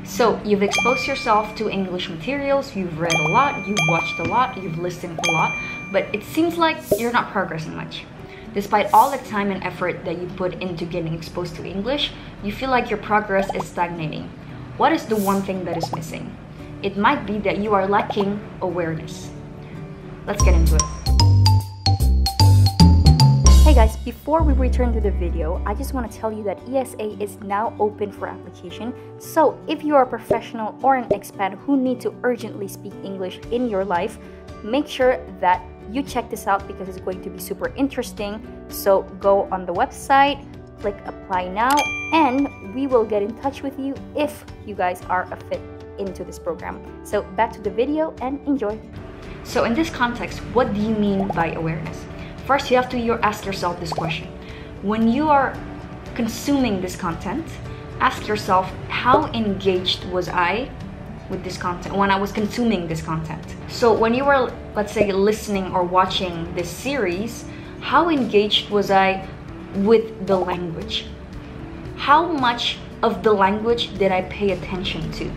So you've exposed yourself to English materials, you've read a lot, you've watched a lot, you've listened a lot, but it seems like you're not progressing much. Despite all the time and effort that you put into getting exposed to English, you feel like your progress is stagnating. What is the one thing that is missing? It might be that you are lacking awareness. Let's get into it. Hey guys, before we return to the video, I just want to tell you that ESA is now open for application. So if you are a professional or an expat who need to urgently speak English in your life, make sure that you check this out because it's going to be super interesting. So go on the website, click apply now, and we will get in touch with you if you guys are a fit into this program. So back to the video and enjoy. So in this context, what do you mean by awareness? First, you have to ask yourself this question. When you are consuming this content, ask yourself, how engaged was I with this content when I was consuming this content? So when you were, let's say, listening or watching this series, how engaged was I with the language? How much of the language did I pay attention to?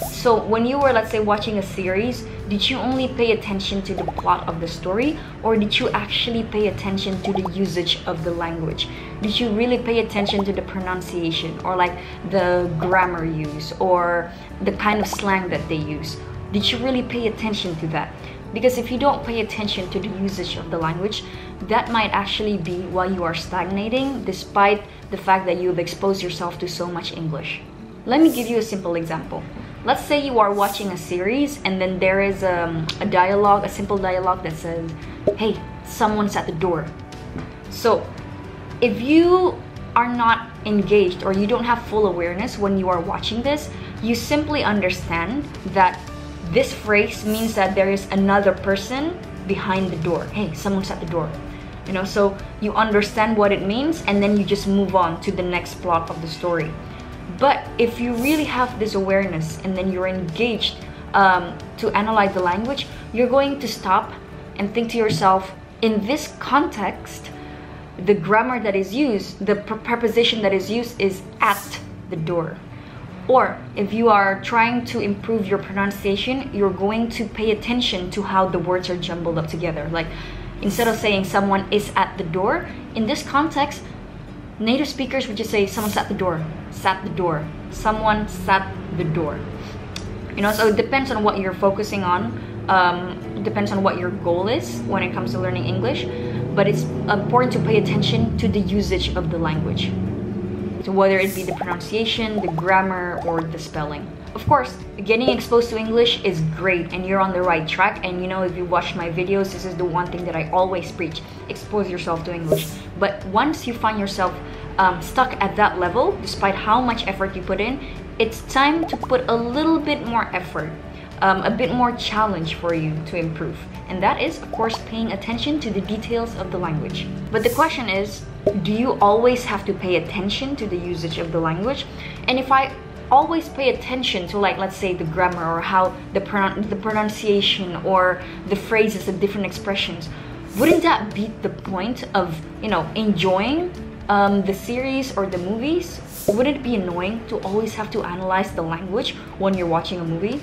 So when you were, let's say, watching a series, did you only pay attention to the plot of the story, or did you actually pay attention to the usage of the language? Did you really pay attention to the pronunciation, or like the grammar use, or the kind of slang that they use? Did you really pay attention to that? Because if you don't pay attention to the usage of the language, that might actually be why you are stagnating, despite the fact that you've exposed yourself to so much English. Let me give you a simple example. Let's say you are watching a series and then there is a dialogue, a simple dialogue that says, hey, someone's at the door. So if you are not engaged or you don't have full awareness when you are watching this, you simply understand that this phrase means that there is another person behind the door. Hey, someone's at the door. You know, so you understand what it means and then you just move on to the next plot of the story. But if you really have this awareness and then you're engaged to analyze the language, you're going to stop and think to yourself, in this context, the grammar that is used, the preposition that is used is at the door. Or if you are trying to improve your pronunciation, you're going to pay attention to how the words are jumbled up together. Like, instead of saying someone is at the door, in this context, native speakers would just say someone's at the door, sat the door, someone sat the door. You know, so it depends on what you're focusing on. It depends on what your goal is when it comes to learning English. But it's important to pay attention to the usage of the language. So whether it be the pronunciation, the grammar, or the spelling. Of course, getting exposed to English is great and you're on the right track. And you know, if you watch my videos, this is the one thing that I always preach. Expose yourself to English. But once you find yourself stuck at that level, despite how much effort you put in, it's time to put a little bit more effort, a bit more challenge for you to improve. And that is, of course, paying attention to the details of the language. But the question is, do you always have to pay attention to the usage of the language? And if I always pay attention to, like, let's say the grammar or how the pronunciation or the phrases of different expressions, wouldn't that beat the point of, you know, enjoying the series or the movies? Wouldn't it be annoying to always have to analyze the language when you're watching a movie?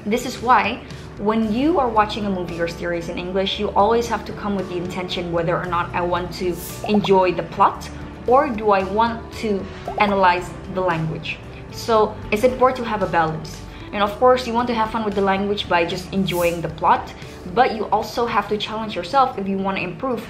This is why when you are watching a movie or series in English, you always have to come with the intention whether or not I want to enjoy the plot or do I want to analyze the language. So it's important to have a balance. And of course, you want to have fun with the language by just enjoying the plot, but you also have to challenge yourself if you want to improve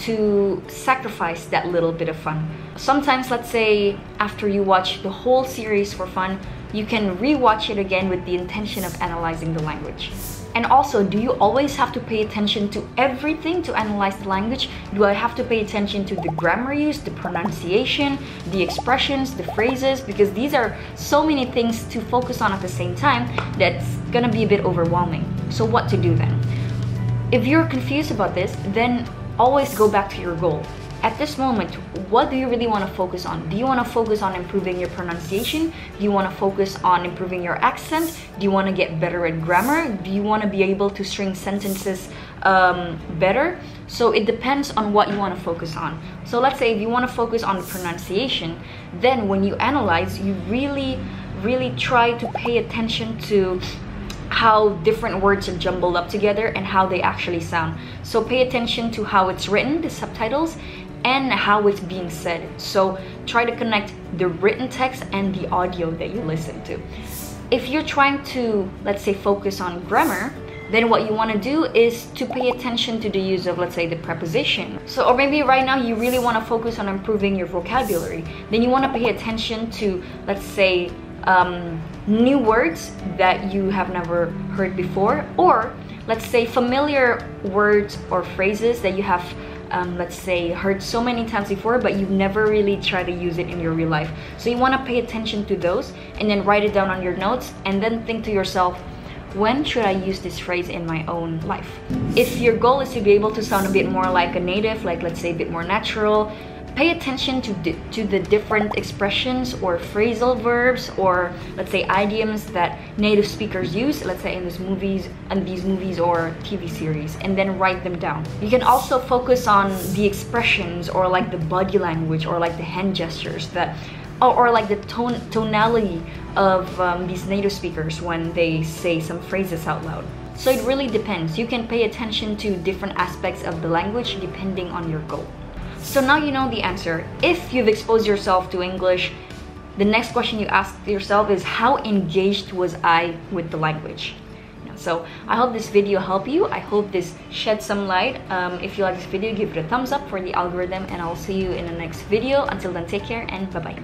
to sacrifice that little bit of fun. Sometimes, let's say, after you watch the whole series for fun, you can rewatch it again with the intention of analyzing the language. And also, do you always have to pay attention to everything to analyze the language? Do I have to pay attention to the grammar use, the pronunciation, the expressions, the phrases? Because these are so many things to focus on at the same time that's gonna be a bit overwhelming. So what to do then? If you're confused about this, then always go back to your goal. At this moment, what do you really want to focus on? Do you want to focus on improving your pronunciation? Do you want to focus on improving your accent? Do you want to get better at grammar? Do you want to be able to string sentences better? So it depends on what you want to focus on. So let's say if you want to focus on the pronunciation, then when you analyze, you really really try to pay attention to how different words are jumbled up together and how they actually sound. So pay attention to how it's written, the subtitles, and how it's being said. So try to connect the written text and the audio that you listen to. If you're trying to, let's say, focus on grammar, then what you want to do is to pay attention to the use of, let's say, the preposition. So, or maybe right now you really want to focus on improving your vocabulary. Then you want to pay attention to, let's say, new words that you have never heard before, or let's say familiar words or phrases that you have let's say heard so many times before, but you've never really tried to use it in your real life. So you want to pay attention to those and then write it down on your notes, and then think to yourself, when should I use this phrase in my own life? If your goal is to be able to sound a bit more like a native, like let's say a bit more natural, pay attention to the different expressions or phrasal verbs, or let's say idioms that native speakers use, let's say in these movies or TV series, and then write them down. You can also focus on the expressions, or like the body language, or like the hand gestures that, or like the tonality of these native speakers when they say some phrases out loud. So it really depends. You can pay attention to different aspects of the language depending on your goal. So now you know the answer. If you've exposed yourself to English, the next question you ask yourself is, how engaged was I with the language? So I hope this video helped you. I hope this shed some light. If you like this video, give it a thumbs up for the algorithm, and I'll see you in the next video. Until then, take care and bye-bye.